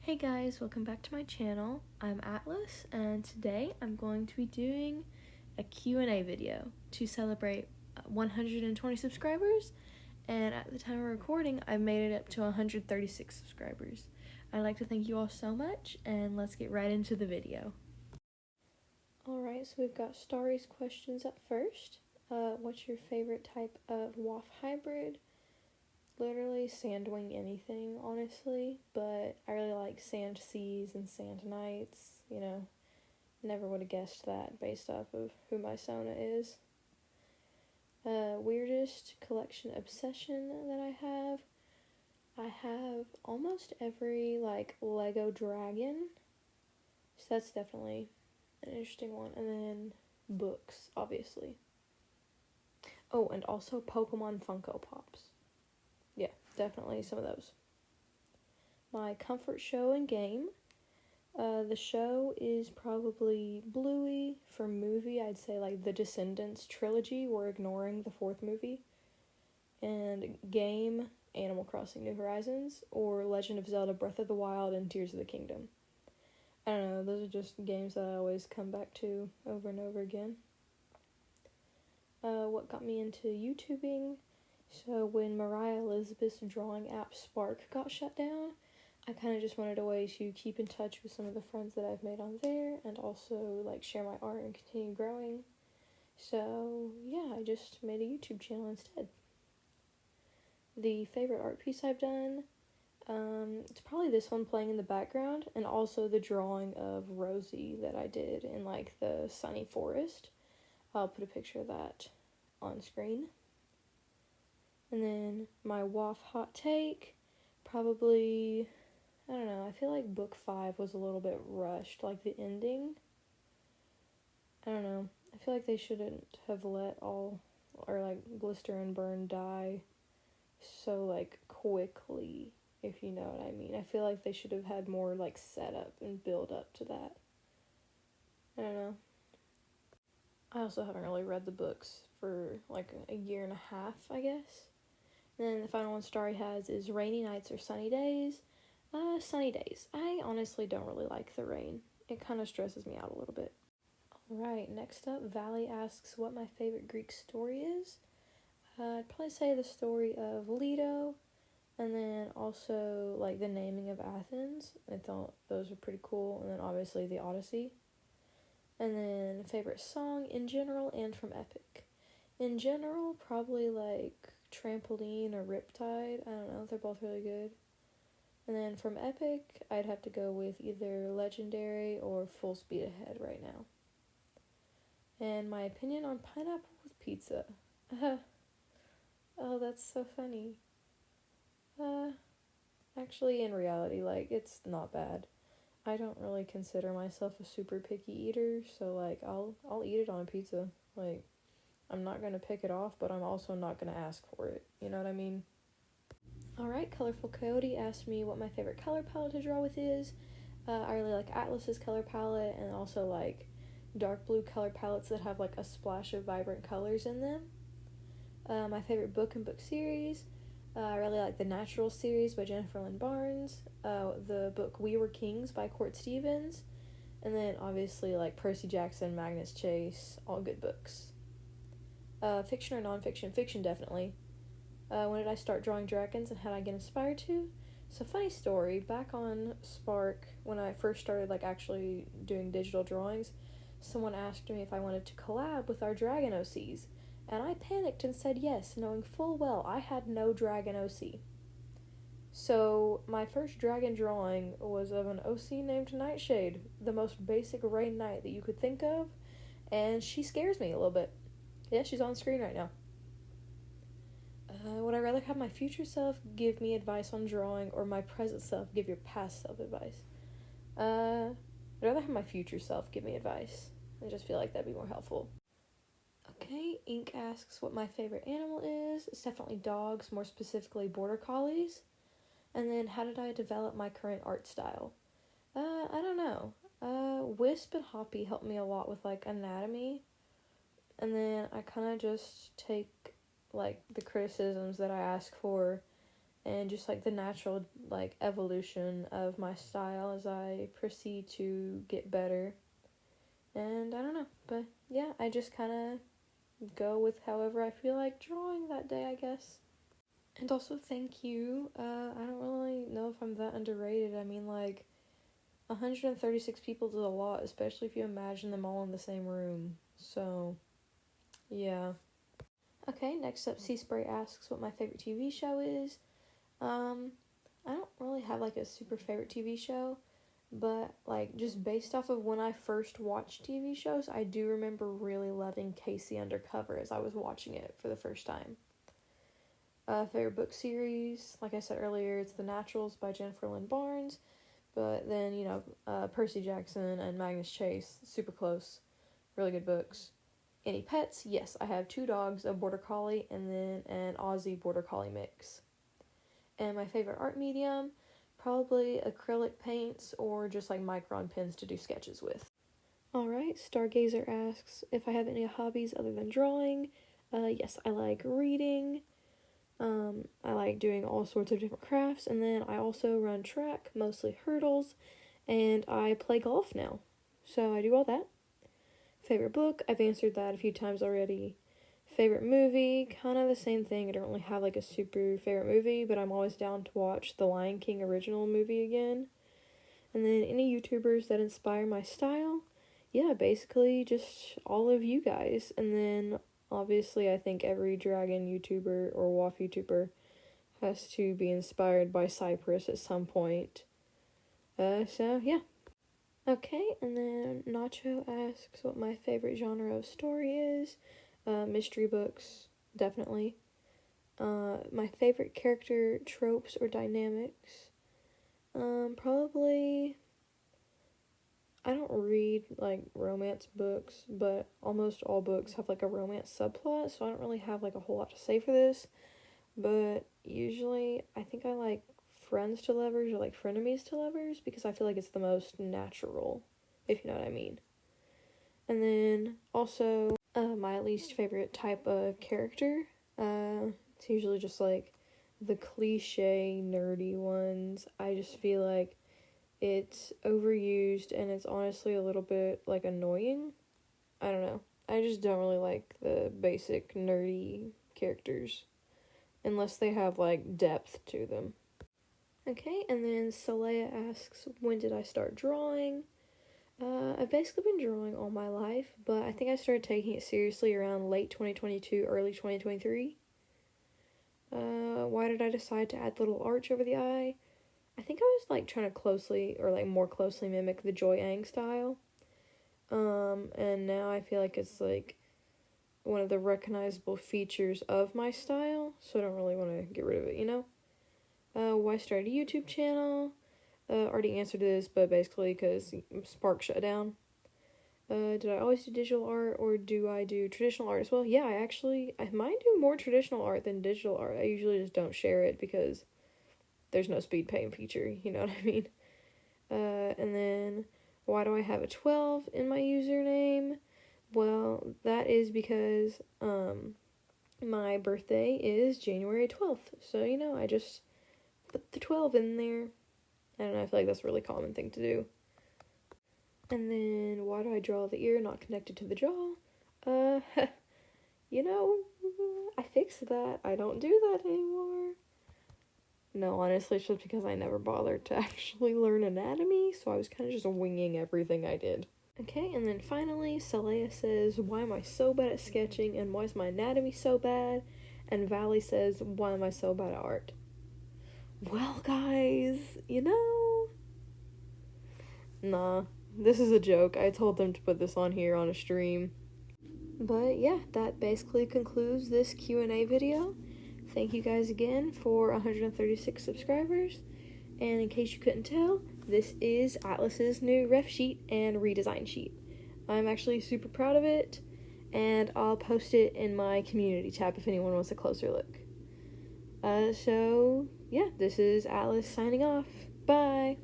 Hey guys, welcome back to my channel. I'm Atlas, and today I'm going to be doing a Q&A video to celebrate 120 subscribers, and at the time of recording, I've made it up to 136 subscribers. I'd like to thank you all so much, and let's get right into the video. Alright, so we've got Starry's questions up first. What's your favorite type of WAF hybrid? Literally sandwing anything, honestly, but I really like Sand Seas and Sand Knights, never would have guessed that based off of who my Sona is. Weirdest collection obsession that I have almost every, Lego dragon, so that's definitely an interesting one, and then books, obviously. Oh, and also Pokemon Funko Pops. Yeah, definitely some of those. My comfort show and game. The show is probably Bluey. For movie, I'd say the Descendants trilogy. We're ignoring the fourth movie. And game, Animal Crossing New Horizons, or Legend of Zelda Breath of the Wild and Tears of the Kingdom. I don't know, those are just games that I always come back to over and over again. What got me into YouTubing? So when Mariah Elizabeth's drawing app Spark got shut down, I kind of just wanted a way to keep in touch with some of the friends that I've made on there and also share my art and continue growing. So yeah, I just made a YouTube channel instead. The favorite art piece I've done, it's probably this one playing in the background, and also the drawing of Rosie that I did in the sunny forest. I'll put a picture of that on screen. And then my WAF hot take, probably, I don't know, I feel like book 5 was a little bit rushed, the ending. I don't know, I feel like they shouldn't have let Glister and Burn die so, quickly, if you know what I mean. I feel like they should have had more, setup and build up to that. I don't know. I also haven't really read the books for, a year and a half, I guess. And then the final one Starry has is rainy nights or sunny days. Sunny days. I honestly don't really like the rain. It kind of stresses me out a little bit. Alright, next up, Valley asks what my favorite Greek story is. I'd probably say the story of Leto, and then also, the naming of Athens. I thought those were pretty cool, and then obviously the Odyssey. And then favorite song in general and from Epic. In general, probably Trampoline or Riptide. I don't know, they're both really good. And then from Epic, I'd have to go with either Legendary or Full Speed Ahead right now. And my opinion on pineapple with pizza. Oh, that's so funny. Actually, in reality, it's not bad. I don't really consider myself a super picky eater, so I'll eat it on a pizza. I'm not gonna pick it off, but I'm also not gonna ask for it. You know what I mean? Alright, Colorful Coyote asked me what my favorite color palette to draw with is. I really like Atlas's color palette, and also dark blue color palettes that have a splash of vibrant colors in them. My favorite book and book series. I really like the Natural series by Jennifer Lynn Barnes, the book We Were Kings by Court Stevens, and then obviously Percy Jackson, Magnus Chase, all good books. Fiction or nonfiction? Fiction, definitely. When did I start drawing dragons and how did I get inspired to? So, funny story, back on Spark, when I first started actually doing digital drawings, someone asked me if I wanted to collab with our dragon OCs, and I panicked and said yes, knowing full well I had no dragon OC. So, my first dragon drawing was of an OC named Nightshade, the most basic rain knight that you could think of, and she scares me a little bit. Yeah, she's on screen right now. Would I rather have my future self give me advice on drawing or my present self give your past self advice? I'd rather have my future self give me advice. I just feel like that'd be more helpful. Okay, Ink asks what my favorite animal is. It's definitely dogs, more specifically border collies. And then how did I develop my current art style? I don't know. Wisp and Hoppy helped me a lot with anatomy. And then I kind of just take the criticisms that I ask for and just like the natural like evolution of my style as I proceed to get better. And I don't know, but yeah, I just kind of go with however I feel like drawing that day, I guess. And also, thank you. I don't really know if I'm that underrated. I mean, like, 136 people is a lot, especially if you imagine them all in the same room. So, yeah. Okay, next up, Sea Spray asks what my favorite TV show is. I don't really have, like, a super favorite TV show, but, like, just based off of when I first watched TV shows, I do remember really loving Casey Undercover as I was watching it for the first time. Favorite book series, like I said earlier, it's The Naturals by Jennifer Lynn Barnes, but then, Percy Jackson and Magnus Chase, super close, really good books. Any pets? Yes, I have 2 dogs, a Border Collie, and then an Aussie Border Collie mix. And my favorite art medium, probably acrylic paints or just like micron pens to do sketches with. Alright, Stargazer asks if I have any hobbies other than drawing. Yes, I like reading. I like doing all sorts of different crafts, and then I also run track, mostly hurdles, and I play golf now. So I do all that. Favorite book, I've answered that a few times already. Favorite movie, kind of the same thing. I don't really have like a super favorite movie, but I'm always down to watch the Lion King original movie again. And then any YouTubers that inspire my style, yeah, basically just all of you guys. And then obviously I think every dragon YouTuber or WAF YouTuber has to be inspired by Cypress at some point. So yeah. Okay, and then Nacho asks what my favorite genre of story is. Mystery books, definitely. My favorite character tropes or dynamics. Probably, I don't read, like, romance books, but almost all books have, like, a romance subplot, so I don't really have, like, a whole lot to say for this. But usually, I think I like friends to lovers or, like, frenemies to lovers, because I feel like it's the most natural, if you know what I mean. And then, also, my least favorite type of character, it's usually just, like, the cliche, nerdy ones. I just feel like it's overused, and it's honestly a little bit, like, annoying. I don't know. I just don't really like the basic nerdy characters, unless they have, like, depth to them. Okay, and then Saleya asks, when did I start drawing? I've basically been drawing all my life, but I think I started taking it seriously around late 2022, early 2023. Why did I decide to add the little arch over the eye? I think I was, like, trying to closely, or, like, more closely mimic the Joy Ang style. And now I feel like it's, like, one of the recognizable features of my style, so I don't really want to get rid of it, you know? Why start a YouTube channel? Already answered this, but basically because Spark shut down. Did I always do digital art, or do I do traditional art as well? Yeah, I might do more traditional art than digital art. I usually just don't share it because there's no speed paint feature, you know what I mean? And then, why do I have a 12 in my username? Well, that is because, my birthday is January 12th, so, I just put the 12 in there. I don't know, I feel like that's a really common thing to do. And then, why do I draw the ear not connected to the jaw? I fixed that. I don't do that anymore. No, honestly, it's just because I never bothered to actually learn anatomy, so I was kind of just winging everything I did. Okay, and then finally, Saleya says, why am I so bad at sketching, and why is my anatomy so bad? And Valley says, why am I so bad at art? Well, guys, nah, this is a joke. I told them to put this on here on a stream. But yeah, that basically concludes this Q&A video. Thank you guys again for 136 subscribers. And in case you couldn't tell, this is Atlas's new ref sheet and redesign sheet. I'm actually super proud of it, and I'll post it in my community tab if anyone wants a closer look. So yeah, this is Atlas signing off. Bye!